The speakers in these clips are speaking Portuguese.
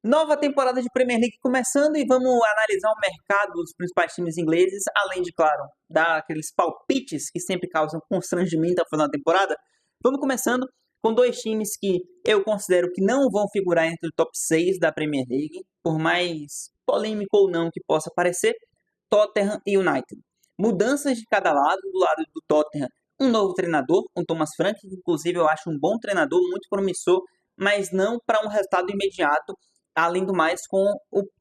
Nova temporada de Premier League começando e vamos analisar o mercado dos principais times ingleses, além de, claro, dar aqueles palpites que sempre causam constrangimento ao final da temporada. Vamos começando com dois times que eu considero que não vão figurar entre o top 6 da Premier League, por mais polêmico ou não que possa parecer, Tottenham e United. Mudanças de cada lado, do lado do Tottenham, um novo treinador, o Thomas Frank, que inclusive eu acho um bom treinador, muito promissor, mas não para um resultado imediato, além do mais, com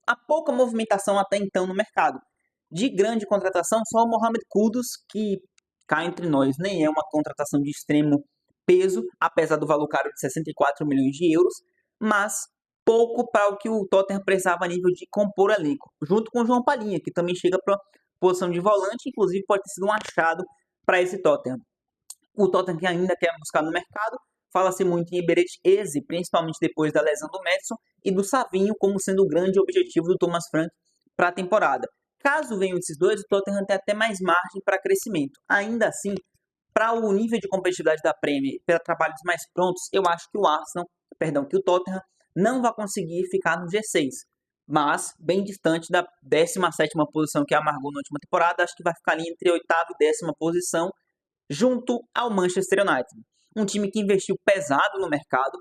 a pouca movimentação até então no mercado. De grande contratação, só o Mohamed Kudus, que cá entre nós nem é uma contratação de extremo peso, apesar do valor caro de 64 milhões de euros, mas pouco para o que o Tottenham precisava a nível de compor elenco, junto com o João Palhinha, que também chega para posição de volante, inclusive pode ter sido um achado para esse Tottenham. O Tottenham que ainda quer buscar no mercado, fala-se muito em Eberechi Eze, principalmente depois da lesão do Madison, e do Savinho como sendo o grande objetivo do Thomas Frank para a temporada. Caso venham esses dois, o Tottenham tem até mais margem para crescimento. Ainda assim, para o nível de competitividade da Premier, para trabalhos mais prontos, eu acho que que o Tottenham não vai conseguir ficar no G6, mas bem distante da 17ª posição que amargou na última temporada, acho que vai ficar ali entre a 8ª e 10ª posição, junto ao Manchester United. Um time que investiu pesado no mercado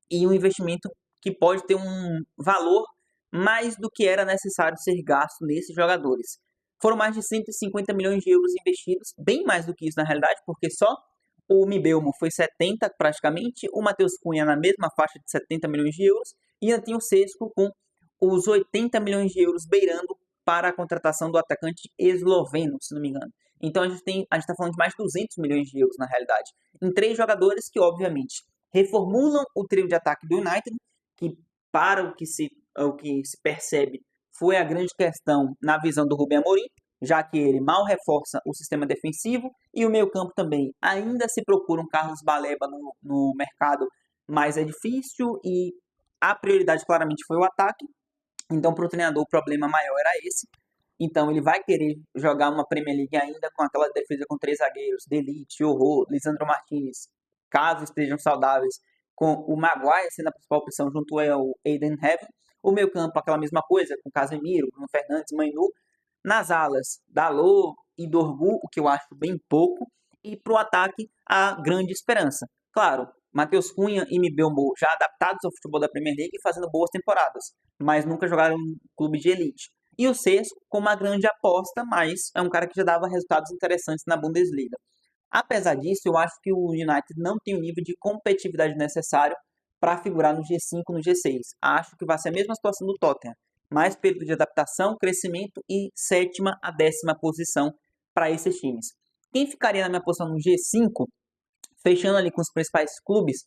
e um investimento que pode ter um valor mais do que era necessário ser gasto nesses jogadores. Foram mais de 150 milhões de euros investidos, bem mais do que isso na realidade, porque só o Mbeumo foi 70 praticamente, o Matheus Cunha na mesma faixa de 70 milhões de euros, e ainda tem o Sesco com os 80 milhões de euros beirando para a contratação do atacante esloveno, se não me engano. Então a gente está falando de mais de 200 milhões de euros na realidade, em três jogadores que obviamente reformulam o trio de ataque do United, que para o que se percebe foi a grande questão na visão do Rubem Amorim, já que ele mal reforça o sistema defensivo e o meio-campo também. Ainda se procura um Carlos Baleba no mercado, mas é difícil e a prioridade claramente foi o ataque. Então, para o treinador, o problema maior era esse. Então, ele vai querer jogar uma Premier League ainda com aquela defesa com três zagueiros, Delite, Horror, Lisandro Martinez, caso estejam saudáveis, com o Maguire sendo a principal opção junto ao Aiden Heaven. O meio campo, aquela mesma coisa, com Casemiro, Bruno Fernandes, Mainu. Nas alas, Dalot e Dorgu, o que eu acho bem pouco. E para o ataque, a grande esperança. Claro, Matheus Cunha e Mbeumo já adaptados ao futebol da Premier League e fazendo boas temporadas, mas nunca jogaram em clube de elite. E o Sesco como uma grande aposta, mas é um cara que já dava resultados interessantes na Bundesliga. Apesar disso, eu acho que o United não tem o nível de competitividade necessário para figurar no G5, no G6. Acho que vai ser a mesma situação do Tottenham. Mais período de adaptação, crescimento e 7ª a 10ª posição para esses times. Quem ficaria na minha posição no G5, fechando ali com os principais clubes,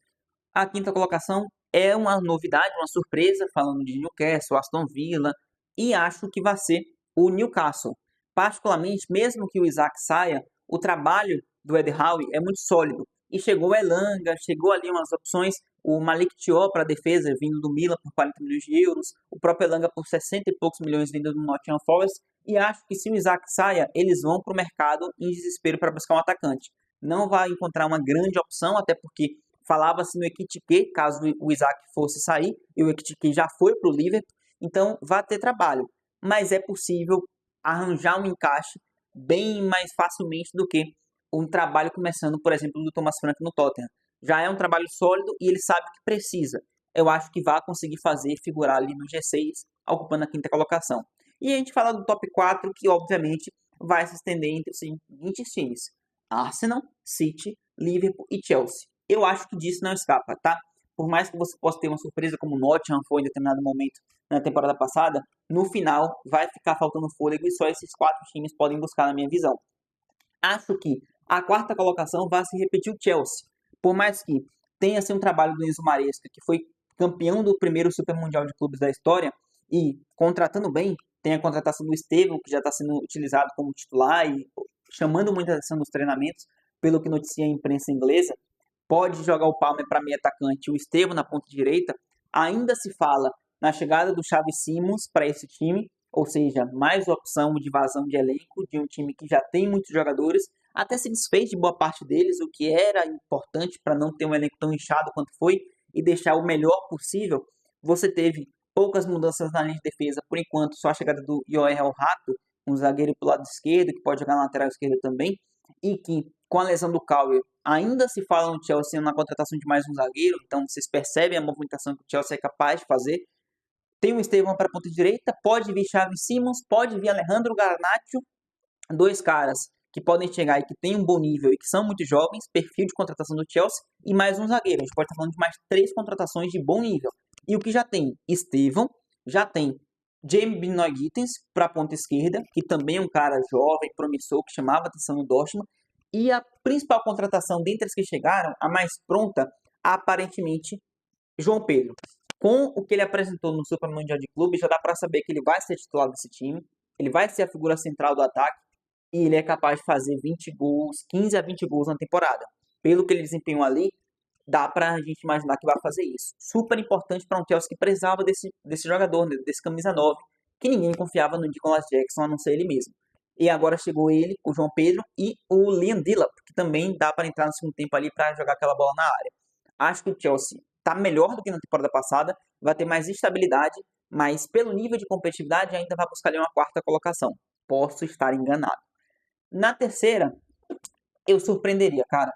a 5ª colocação é uma novidade, uma surpresa, falando de Newcastle, Aston Villa, e acho que vai ser o Newcastle. Particularmente, mesmo que o Isaac saia, o trabalho do Ed Howe é muito sólido. E chegou o Elanga, chegou ali umas opções, o Malik Thiaw para a defesa, vindo do Milan por 40 milhões de euros, o próprio Elanga por 60 e poucos milhões vindo do Nottingham Forest, e acho que se o Isaac saia, eles vão para o mercado em desespero para buscar um atacante. Não vai encontrar uma grande opção, até porque falava-se no Ekitike, caso o Isaac fosse sair, e o Ekitike já foi para o Liverpool, então vai ter trabalho. Mas é possível arranjar um encaixe bem mais facilmente do que um trabalho começando, por exemplo, do Thomas Frank no Tottenham. Já é um trabalho sólido e ele sabe o que precisa. Eu acho que vai conseguir fazer figurar ali no G6, ocupando a 5ª colocação. E a gente fala do top 4, que obviamente vai se estender entre os seguintes times: Arsenal, City, Liverpool e Chelsea. Eu acho que disso não escapa, tá? Por mais que você possa ter uma surpresa como o Nottingham foi em determinado momento na temporada passada, no final vai ficar faltando fôlego e só esses 4 times podem buscar na minha visão. Acho que a 4ª colocação vai se repetir o Chelsea. Por mais que tenha sido um trabalho do Enzo Maresca, que foi campeão do primeiro Super Mundial de Clubes da história, e contratando bem, tem a contratação do Estevão, que já está sendo utilizado como titular e chamando muita atenção nos treinamentos, pelo que noticia a imprensa inglesa. Pode jogar o Palmer para meio atacante, o Estevão na ponta direita. Ainda se fala na chegada do Xavi Simons para esse time, ou seja, mais opção de vazão de elenco de um time que já tem muitos jogadores, até se desfez de boa parte deles, o que era importante para não ter um elenco tão inchado quanto foi e deixar o melhor possível. Você teve poucas mudanças na linha de defesa, por enquanto, só a chegada do Yoel Rato, um zagueiro pro lado esquerdo, que pode jogar na lateral esquerda também, e que com a lesão do Cowell, ainda se fala no Chelsea na contratação de mais um zagueiro, então vocês percebem a movimentação que o Chelsea é capaz de fazer. Tem o Estevão para a ponta direita, pode vir Xavi Simons, pode vir Alejandro Garnacho, dois caras que podem chegar e que têm um bom nível e que são muito jovens, perfil de contratação do Chelsea, e mais um zagueiro. A gente pode estar falando de mais 3 contratações de bom nível. E o que já tem? Estevão, já tem Jamie Binoy-Gittens para a ponta esquerda, que também é um cara jovem, promissor, que chamava atenção no Dortmund. E a principal contratação dentre as que chegaram, a mais pronta, aparentemente, João Pedro. Com o que ele apresentou no Super Mundial de Clubes, já dá para saber que ele vai ser titular desse time, ele vai ser a figura central do ataque, e ele é capaz de fazer 20 gols, 15 a 20 gols na temporada. Pelo que ele desempenhou ali, dá pra gente imaginar que vai fazer isso. Super importante para um Chelsea que precisava desse jogador, desse camisa 9, que ninguém confiava no Nicolas Jackson, a não ser ele mesmo. E agora chegou ele, o João Pedro e o Liam Delap, que também dá para entrar no segundo tempo ali para jogar aquela bola na área. Acho que o Chelsea está melhor do que na temporada passada, vai ter mais estabilidade, mas pelo nível de competitividade ainda vai buscar ali uma quarta colocação. Posso estar enganado. Na terceira, eu surpreenderia, cara.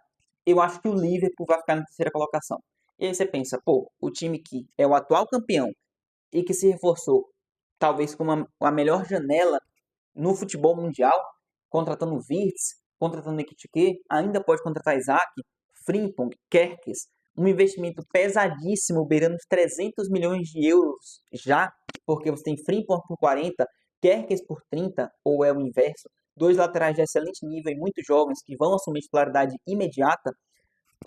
Eu acho que o Liverpool vai ficar na terceira colocação. E aí você pensa, pô, o time que é o atual campeão e que se reforçou, talvez com a melhor janela no futebol mundial, contratando Wirtz, contratando Ekitike, ainda pode contratar Isaac, Frimpong, Kerkes, um investimento pesadíssimo, beirando os 300 milhões de euros já, porque você tem Frimpong por 40, Kerkes por 30, ou é o inverso, dois laterais de excelente nível e muito jovens que vão assumir titularidade imediata.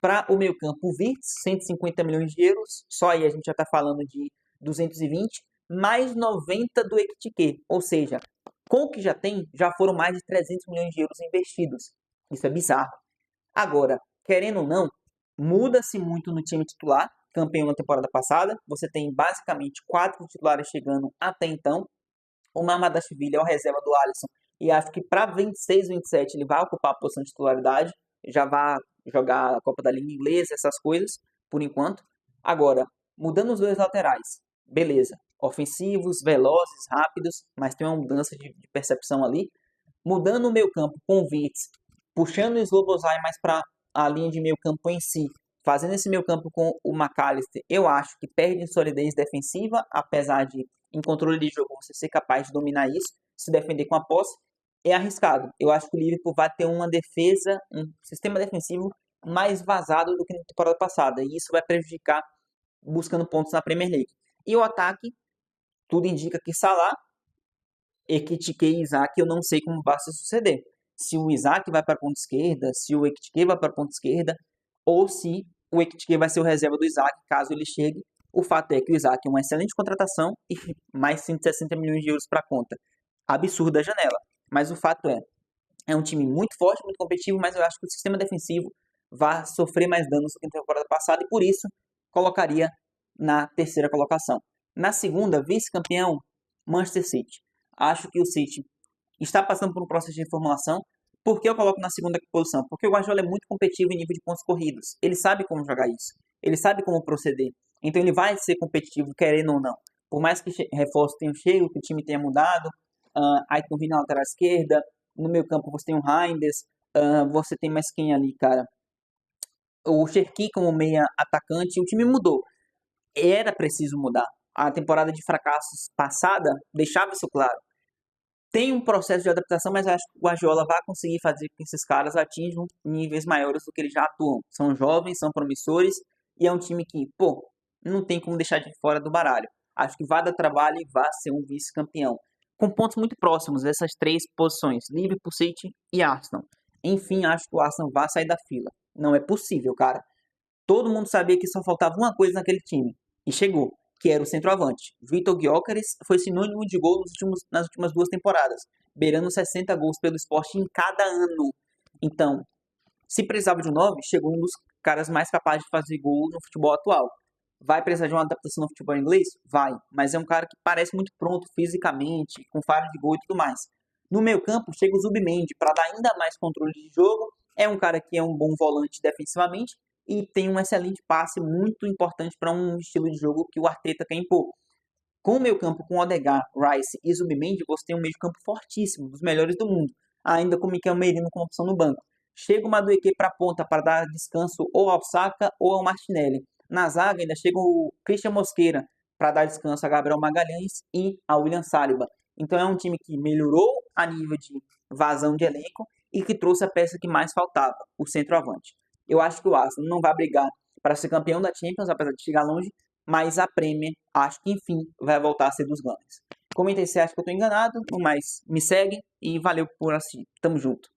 Para o meio campo, o Wirtz, 150 milhões de euros, só aí a gente já está falando de 220, mais 90 do Ekitike, ou seja, com o que já tem, já foram mais de 300 milhões de euros investidos. Isso é bizarro. Agora, querendo ou não, muda-se muito no time titular, campeão na temporada passada. Você tem basicamente 4 titulares chegando até então. O Mamadashvili é o reserva do Alisson. E acho que para 26, 27 ele vai ocupar a posição de titularidade. Já vai jogar a Copa da Liga Inglesa, essas coisas, por enquanto. Agora, mudando os dois laterais. Beleza. Ofensivos, velozes, rápidos, mas tem uma mudança de percepção ali. Mudando o meio campo com o Wirtz, puxando o Slobozai mais para a linha de meio campo em si, fazendo esse meio campo com o McAllister, eu acho que perde em solidez defensiva, apesar de em controle de jogo você ser capaz de dominar isso, se defender com a posse, é arriscado. Eu acho que o Liverpool vai ter uma defesa, um sistema defensivo mais vazado do que na temporada passada, e isso vai prejudicar buscando pontos na Premier League. E o ataque, tudo indica que Salah, Ekitike e Isaac, eu não sei como vai se suceder. Se o Isaac vai para a ponta esquerda, se o Ekitike vai para a ponta esquerda, ou se o Ekitike vai ser o reserva do Isaac, caso ele chegue. O fato é que o Isaac é uma excelente contratação e mais 160 milhões de euros para a conta. Absurda a janela. Mas o fato é um time muito forte, muito competitivo, mas eu acho que o sistema defensivo vai sofrer mais danos do que na temporada passada e por isso colocaria na terceira colocação. Na segunda, vice-campeão, Manchester City. Acho que o City está passando por um processo de reformulação. Por que eu coloco na segunda posição? Porque o Guardiola é muito competitivo em nível de pontos corridos. Ele sabe como jogar isso. Ele sabe como proceder. Então ele vai ser competitivo, querendo ou não. Por mais que reforços tenham chego, que o time tenha mudado, aí tem o Vini na lateral esquerda, no meio campo você tem o Reinders, você tem mais quem ali, cara? O Cherki como meia atacante, o time mudou. Era preciso mudar. A temporada de fracassos passada deixava isso claro. Tem um processo de adaptação, mas acho que o Guardiola vai conseguir fazer com que esses caras atinjam níveis maiores do que eles já atuam. São jovens, são promissores e é um time que, pô, não tem como deixar de fora do baralho. Acho que vai dar trabalho e vai ser um vice-campeão. Com pontos muito próximos, essas 3 posições, Liverpool, City e Arsenal. Enfim, acho que o Arsenal vai sair da fila. Não é possível, cara. Todo mundo sabia que só faltava uma coisa naquele time. E chegou, que era o centroavante. Vitor Gyökeres foi sinônimo de gol nas últimas 2 temporadas, beirando 60 gols pelo Sport em cada ano. Então, se precisava de um 9, chegou um dos caras mais capazes de fazer gol no futebol atual. Vai precisar de uma adaptação no futebol inglês? Vai. Mas é um cara que parece muito pronto fisicamente, com falha de gol e tudo mais. No meio campo, chega o Zubimendi para dar ainda mais controle de jogo. É um cara que é um bom volante defensivamente e tem um excelente passe muito importante para um estilo de jogo que o Arteta quer impor. Com o meio campo com Odegaard, Rice e Zubimendi, você tem um meio campo fortíssimo, dos melhores do mundo, ainda com Mikel Merino como opção no banco. Chega o Madueke para a ponta para dar descanso ou ao Saka ou ao Martinelli. Na zaga ainda chega o Christian Mosquera para dar descanso a Gabriel Magalhães e a William Saliba. Então é um time que melhorou a nível de vazão de elenco e que trouxe a peça que mais faltava, o centroavante. Eu acho que o Arsenal não vai brigar para ser campeão da Champions, apesar de chegar longe, mas a Premier, acho que enfim, vai voltar a ser dos Gunners. Comenta aí se acha que eu estou enganado, mas me segue e valeu por assistir. Tamo junto.